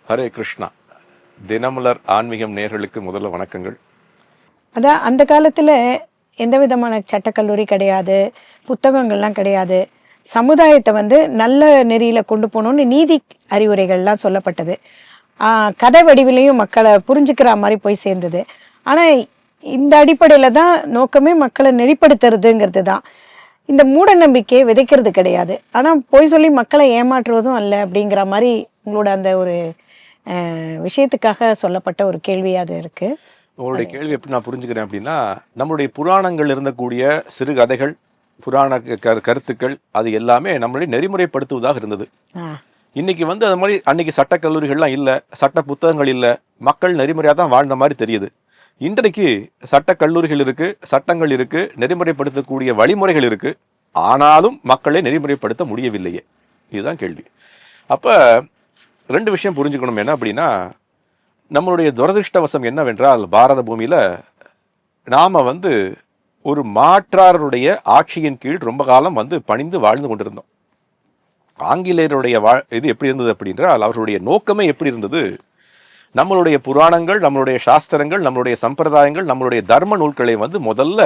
ஹரே கிருஷ்ணா. தினமலர் ஆன்மீகம் நேயர்களுக்கு முதல்ல வணக்கங்கள். அதான் அந்த காலத்தில் எந்த விதமான சட்டக்கல்லூரி கிடையாது, புத்தகங்கள்லாம் கிடையாது. சமுதாயத்தை நல்ல நெறியில் கொண்டு போகணுன்னு நீதி அறிவுரைகள்லாம் சொல்லப்பட்டது. கதை வடிவிலையும் மக்களை புரிஞ்சுக்கிற மாதிரி போய் சேர்ந்தது. ஆனால் இந்த அடிப்படையில் தான் நோக்கமே மக்களை நெறிப்படுத்துறதுங்கிறது தான். இந்த மூட நம்பிக்கையை விதைக்கிறது கிடையாது, ஆனால் போய் சொல்லி மக்களை ஏமாற்றுவதும் அல்ல அப்படிங்கிற மாதிரி உங்களோட அந்த ஒரு விஷயத்துக்காக சொல்லப்பட்ட ஒரு கேள்வியாக அது இருக்குது. உங்களுடைய கேள்வி எப்படி நான் புரிஞ்சுக்கிறேன் அப்படின்னா, நம்மளுடைய புராணங்கள் இருந்தக்கூடிய சிறு கதைகள், புராண கருத்துக்கள், அது எல்லாமே நம்மளுடைய நெறிமுறைப்படுத்துவதாக இருந்தது. இன்னைக்கு அது மாதிரி அன்னைக்கு சட்ட கல்லூரிகள்லாம் இல்லை, சட்ட புத்தகங்கள் இல்லை, மக்கள் நெறிமுறையாக தான் வாழ்ந்த மாதிரி தெரியுது. இன்றைக்கு சட்ட கல்லூரிகள் இருக்கு, சட்டங்கள் இருக்கு, நெறிமுறைப்படுத்தக்கூடிய வழிமுறைகள் இருக்கு, ஆனாலும் மக்களை நெறிமுறைப்படுத்த முடியவில்லையே, இதுதான் கேள்வி. அப்ப ரெண்டு விஷயம் புரிஞ்சுக்கணும். என்ன அப்படின்னா, நம்மளுடைய துரதிருஷ்டவசம் என்னவென்றால், பாரத பூமியில நாம ஒரு மாற்றாருடைய ஆட்சியின் கீழ் ரொம்ப காலம் பணிந்து வாழ்ந்து கொண்டிருந்தோம். ஆங்கிலேயருடைய இது எப்படி இருந்தது அப்படின்றால், அவர்களுடைய நோக்கமே எப்படி இருந்தது, நம்மளுடைய புராணங்கள், நம்மளுடைய சாஸ்திரங்கள், நம்மளுடைய சம்பிரதாயங்கள், நம்மளுடைய தர்ம நூல்களை முதல்ல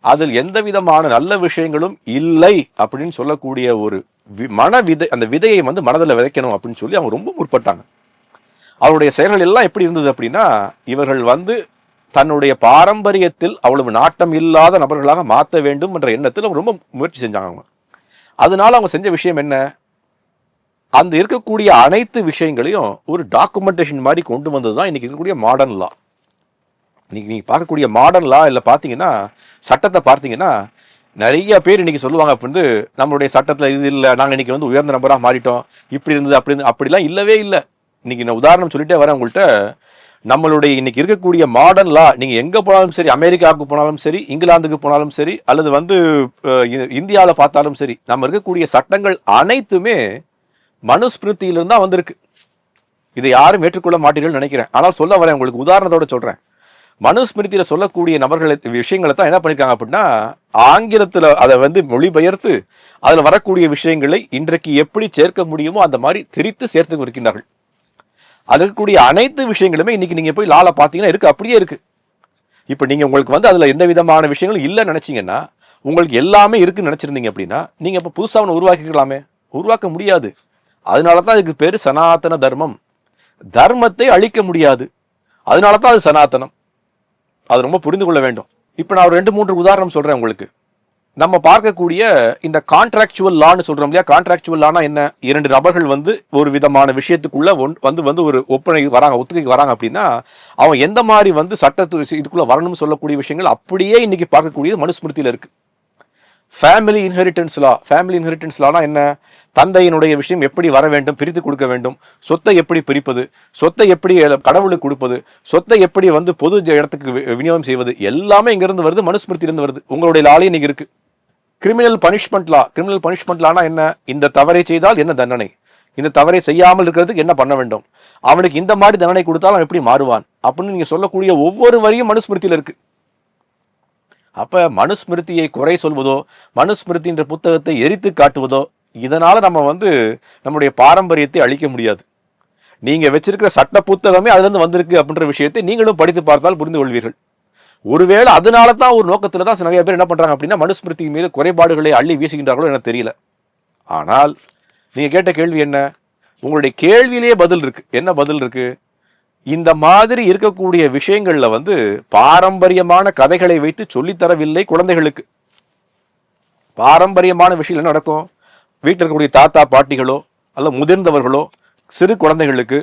அதில் எந்த விதமான நல்ல விஷயங்களும் இல்லை அப்படின்னு சொல்லக்கூடிய ஒரு விதை, அந்த விதையை மனதில் விதைக்கணும் அப்படின்னு சொல்லி அவங்க ரொம்ப முற்பட்டாங்க. அவருடைய செயல்கள் எல்லாம் எப்படி இருந்தது அப்படின்னா, இவர்கள் தன்னுடைய பாரம்பரியத்தில் அவ்வளவு நாட்டம் இல்லாத நபர்களாக மாற்ற வேண்டும் என்ற எண்ணத்தில் அவங்க ரொம்ப முயற்சி செஞ்சாங்க. அதனால அவங்க செஞ்ச விஷயம் என்ன, அந்த இருக்கக்கூடிய அனைத்து விஷயங்களையும் ஒரு டாக்குமெண்டேஷன் மாதிரி கொண்டு வந்தது தான் இன்னைக்கு இருக்கக்கூடிய மாடர்ன் லா. இன்னைக்கு நீங்க பார்க்கக்கூடிய மாடர்ன் லா இல்லை பார்த்தீங்கன்னா, சட்டத்தை பார்த்தீங்கன்னா, நிறைய பேர் இன்னைக்கு சொல்லுவாங்க அப்படின்னு, நம்மளுடைய சட்டத்தில் இது இல்லை, நாங்கள் இன்னைக்கு உயர்ந்த நபராக மாறிட்டோம், இப்படி இருந்தது அப்படி அப்படிலாம் இல்லவே இல்லை. இன்னைக்கு நான் உதாரணம் சொல்லிட்டே வரேன் உங்கள்கிட்ட. நம்மளுடைய இன்னைக்கு இருக்கக்கூடிய மாடர்ன் லா, நீங்கள் எங்கே போனாலும் சரி, அமெரிக்காவுக்கு போனாலும் சரி, இங்கிலாந்துக்கு போனாலும் சரி, அல்லது இந்தியாவில் பார்த்தாலும் சரி, நம்ம இருக்கக்கூடிய சட்டங்கள் அனைத்துமே மனுஸ்மிருதியிலிருந்து தான் வந்திருக்கு. இதை யாரும் ஏற்றுக்கொள்ள மாட்டீர்கள் நினைக்கிறேன். ஆனால் சொல்ல வரேன், உங்களுக்கு உதாரணத்தோட சொல்றேன். மனுஸ்மிருதியில சொல்லக்கூடிய நபர்களை விஷயங்களை தான் என்ன பண்ணிருக்காங்க அப்படின்னா, ஆங்கிலத்தில் அதை மொழிபெயர்த்து அதில் வரக்கூடிய விஷயங்களை இன்றைக்கு எப்படி சேர்க்க முடியுமோ அந்த மாதிரி திரித்து சேர்த்து இருக்கின்றார்கள். அது இருக்கக்கூடிய அனைத்து விஷயங்களுமே இன்னைக்கு நீங்க போய் லால பார்த்தீங்கன்னா இருக்கு, அப்படியே இருக்கு. இப்போ நீங்க உங்களுக்கு அதுல எந்த விதமான விஷயங்களும் இல்லைன்னு நினைச்சீங்கன்னா, உங்களுக்கு எல்லாமே இருக்குன்னு நினைச்சிருந்தீங்க அப்படின்னா, நீங்க இப்போ புதுசாக ஒன்று உருவாக்கிக்கலாமே. உருவாக்க முடியாது. அதனால தான் அதுக்கு பேரு சனாதன தர்மம். தர்மத்தை அழிக்க முடியாது, அதனால தான் அது சனாதனம். அது ரொம்ப புரிந்து கொள்ள வேண்டும். இப்போ நான் ஒரு 2-3 உதாரணம் சொல்றேன் உங்களுக்கு. நம்ம பார்க்கக்கூடிய இந்த கான்ட்ராக்சுவல் லான்னு சொல்றோம் இல்லையா. கான்ட்ராக்சுவல் லானா என்ன, 2 நபர்கள் ஒரு விதமான விஷயத்துக்குள்ள ஒரு ஒப்பனைக்கு வராங்க, ஒத்துக்கைக்கு வராங்க அப்படின்னா, அவன் எந்த மாதிரி சட்டத்து இதுக்குள்ள வரணும்னு சொல்லக்கூடிய விஷயங்கள் அப்படியே இன்னைக்கு பார்க்கக்கூடியது மனுஸ்மிருதியில இருக்கு. ஃபேமிலி இன்ஹெரிட்டன்ஸ் லா. ஃபேமிலி இன்ஹெரிட்டன்ஸ் லானா என்ன, தந்தையினுடைய விஷயம் எப்படி வர வேண்டும், பிரித்து கொடுக்க வேண்டும், சொத்தை எப்படி பிரிப்பது, சொத்தை எப்படி கடவுளுக்கு கொடுப்பது, சொத்தை எப்படி பொது இடத்துக்கு விநியோகம் செய்வது, எல்லாமே இங்கிருந்து வருது, மனுஸ்மிருதியிலிருந்து வருது. உங்களுடைய லாலே இன்னைக்கு இருக்கு. கிரிமினல் பனிஷ்மெண்ட் லா. கிரிமினல் பனிஷ்மெண்ட் லானா என்ன, இந்த தவறை செய்தால் என்ன தண்டனை, இந்த தவறை செய்யாமல் இருக்கிறதுக்கு என்ன பண்ண வேண்டும், அவனுக்கு இந்த மாதிரி தண்டனை கொடுத்தால் அவன் எப்படி மாறுவான் அப்படின்னு நீங்க சொல்லக்கூடிய ஒவ்வொரு வரியும் மனுஸ்மிருதியில இருக்கு. அப்ப மனுஸ்மிருதியை குறை சொல்வதோ, மனுஸ்மிருதி என்ற புத்தகத்தை எரித்து காட்டுவதோ, இதனால நம்ம நம்முடைய பாரம்பரியத்தை அழிக்க முடியாது. நீங்க வச்சிருக்கிற சட்ட புத்தகமே அதுல இருந்து வந்திருக்கு அப்படின்ற விஷயத்தை நீங்களும் படித்து பார்த்தால் புரிந்து கொள்வீர்கள். ஒருவேளை அதனால தான் ஒரு நோக்கத்துல தான் நிறைய பேர் என்ன பண்றாங்க அப்படின்னா, மனுஸ்மிருதி மீது குறைபாடுகளை அள்ளி வீசுகின்றார்களோ எனக்கு தெரியல. ஆனால் நீங்க கேட்ட கேள்வி என்ன, உங்களுடைய கேள்வியிலேயே பதில் இருக்கு. என்ன பதில் இருக்கு, இந்த மாதிரி இருக்கக்கூடிய விஷயங்கள்ல பாரம்பரியமான கதைகளை வைத்து சொல்லித்தரவில்லை குழந்தைகளுக்கு. பாரம்பரியமான விஷயம் என்ன நடக்கும், வீட்டில் இருக்கக்கூடிய தாத்தா பாட்டிகளோ அல்ல முதிர்ந்தவர்களோ சிறு குழந்தைகளுக்கு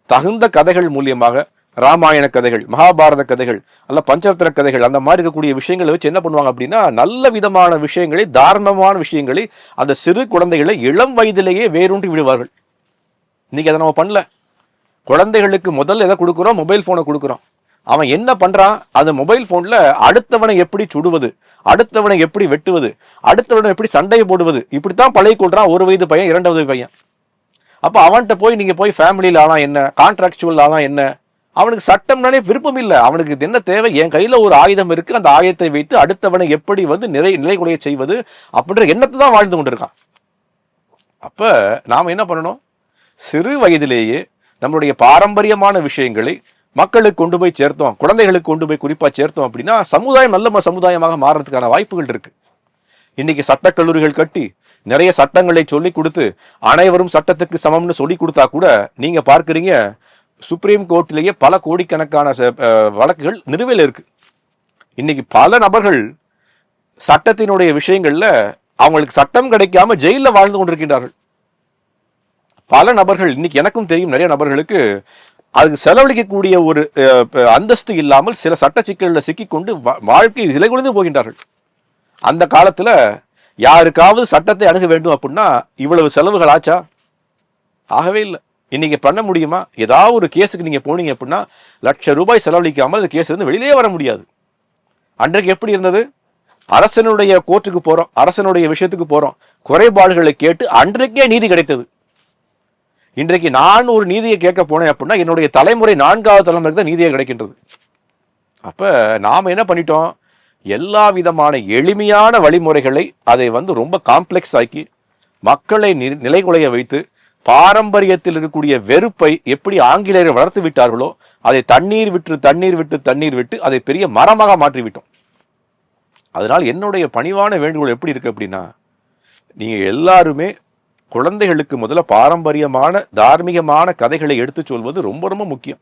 தகுந்த கதைகள் மூலியமாக, ராமாயண கதைகள், மகாபாரத கதைகள் அல்ல பஞ்சரத்ன கதைகள், அந்த மாதிரி இருக்கக்கூடிய விஷயங்களை வச்சு என்ன பண்ணுவாங்க அப்படின்னா, நல்ல விதமான விஷயங்களை, தாரணமான விஷயங்களை அந்த சிறு குழந்தைகளை இளம் வயதிலேயே வேரூன்றி விடுவார்கள். இன்னைக்கு அதை நம்ம பண்ணல. குழந்தைகளுக்கு முதல்ல எதை கொடுக்குறோம், மொபைல் போனை கொடுக்குறோம். அவன் என்ன பண்றான், அந்த மொபைல் போன்ல அடுத்தவனை எப்படி சுடுவது, அடுத்தவனை எப்படி வெட்டுவது, அடுத்தவனை எப்படி சண்டையை போடுவது, இப்படித்தான் பழகி கொள்றான் 1 வயது பையன், 2 வயது பையன். அப்ப அவன்கிட்ட போய் நீங்க போய் ஃபேமிலியில் ஆனா என்ன, கான்ட்ராக்சுவல் ஆனா என்ன, அவனுக்கு சட்டம்னாலே விருப்பம் இல்லை. அவனுக்கு இது என்ன தேவை, என் கையில ஒரு ஆயுதம் இருக்கு, அந்த ஆயுதத்தை வைத்து அடுத்தவனை எப்படி வந்து நிலைகுலைய செய்வது அப்படின்ற எண்ணத்தை தான் வாழ்ந்து கொண்டிருக்கான். அப்ப நாம என்ன பண்ணணும், சிறு வயதிலேயே நம்மளுடைய பாரம்பரியமான விஷயங்களை மக்களுக்கு கொண்டு போய் சேர்த்தோம், குழந்தைகளுக்கு கொண்டு போய் குறிப்பா சேர்த்தோம் அப்படின்னா சமுதாயம் நல்ல சமுதாயமாக மாறுறதுக்கான வாய்ப்புகள் இருக்கு. இன்னைக்கு சட்டக்கல்லூரிகள் கட்டி நிறைய சட்டங்களை சொல்லி கொடுத்து அனைவரும் சட்டத்துக்கு சமம்னு சொல்லி கொடுத்தா கூட நீங்க பார்க்கிறீங்க சுப்ரீம் கோர்ட்லேயே பல கோடிக்கணக்கான வழக்குகள் நிலுவையில் இருக்கு. இன்னைக்கு பல நபர்கள் சட்டத்தினுடைய விஷயங்கள்ல அவங்களுக்கு சட்டம் கிடைக்காம ஜெயில வாழ்ந்து கொண்டிருக்கின்றார்கள். பல நபர்கள், இன்னைக்கு எனக்கும் தெரியும் நிறைய நபர்களுக்கு அதுக்கு செலவழிக்கக்கூடிய ஒரு அந்தஸ்து இல்லாமல் சில சட்ட சிக்கல்களில் சிக்கிக்கொண்டு வாழ்க்கை நிலைகுலைந்து போகின்றார்கள். அந்த காலத்துல யாருக்காவது சட்டத்தை அணுக வேண்டும் அப்படின்னா இவ்வளவு செலவுகள் ஆச்சா? ஆகவே இல்லை. இன்னைக்கு பண்ண முடியுமா? ஏதாவது ஒரு கேஸுக்கு நீங்க போனீங்க அப்படின்னா ₹1,00,000 செலவழிக்காமல் அந்த கேஸ் வந்து வெளியிலே வர முடியாது. அன்றைக்கு எப்படி இருந்தது? அரசனுடைய கோர்ட்டுக்கு போறோம், அரசனுடைய விஷயத்துக்கு போறோம், குறைபாடுகளை கேட்டு அன்றைக்கே நீதி கிடைத்தது. இன்றைக்கு நான் ஒரு நீதியை கேட்க போனேன் அப்படின்னா என்னுடைய தலைமுறை 4வது தலைமுறைக்கு தான் நீதியை கிடைக்கின்றது. அப்ப நாம என்ன பண்ணிட்டோம், எல்லா விதமான எளிமையான வழிமுறைகளை அதை வந்து ரொம்ப காம்ப்ளெக்ஸ் ஆக்கி மக்களை நிலைகுலைய வைத்து பாரம்பரியத்தில் இருக்கக்கூடிய வெறுப்பை எப்படி ஆங்கிலேயர் வளர்த்து விட்டார்களோ அதை தண்ணீர் விட்டு அதை பெரிய மரமாக மாற்றிவிட்டோம். அதனால் என்னுடைய பணிவான வேண்டுகோள் எப்படி இருக்கு அப்படின்னா, நீங்க எல்லாருமே குழந்தைகளுக்கு முதல்ல பாரம்பரியமான தார்மீகமான கதைகளை எடுத்து சொல்வது ரொம்ப ரொம்ப முக்கியம்.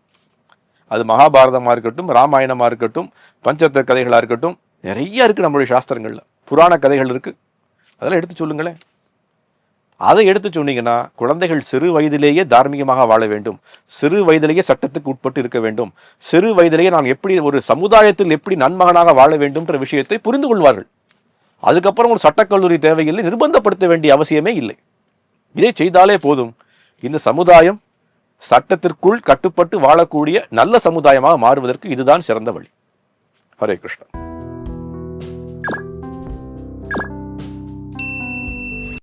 அது மகாபாரதமா இருக்கட்டும், ராமாயணமா இருக்கட்டும், பஞ்சத்த கதைகளா இருக்கட்டும், நிறைய இருக்கு நம்மளுடைய சாஸ்திரங்கள்ல, புராண கதைகள் இருக்கு, அதெல்லாம் எடுத்து சொல்லுங்களேன். அதை எடுத்து சொன்னீங்கன்னா குழந்தைகள் சிறு வயதிலேயே தார்மீகமாக வாழ வேண்டும், சிறு வயதிலேயே சட்டத்துக்கு உட்பட்டு இருக்க வேண்டும், சிறு வயதிலேயே நான் எப்படி ஒரு சமுதாயத்தில் எப்படி நன்மகனாக வாழ வேண்டும்ன்ற விஷயத்தை புரிந்து கொள்வார்கள். அதுக்கப்புறம் ஒரு சட்டக்கல்லூரி தேவையில்லை, நிர்பந்தப்படுத்த வேண்டிய அவசியமே இல்லை. இதை செய்தாலே போதும். இந்த சமுதாயம் சட்டத்திற்குள் கட்டுப்பட்டு வாழக்கூடிய நல்ல சமுதாயமாக மாறுவதற்கு இதுதான் சிறந்த வழி. ஹரே கிருஷ்ணா.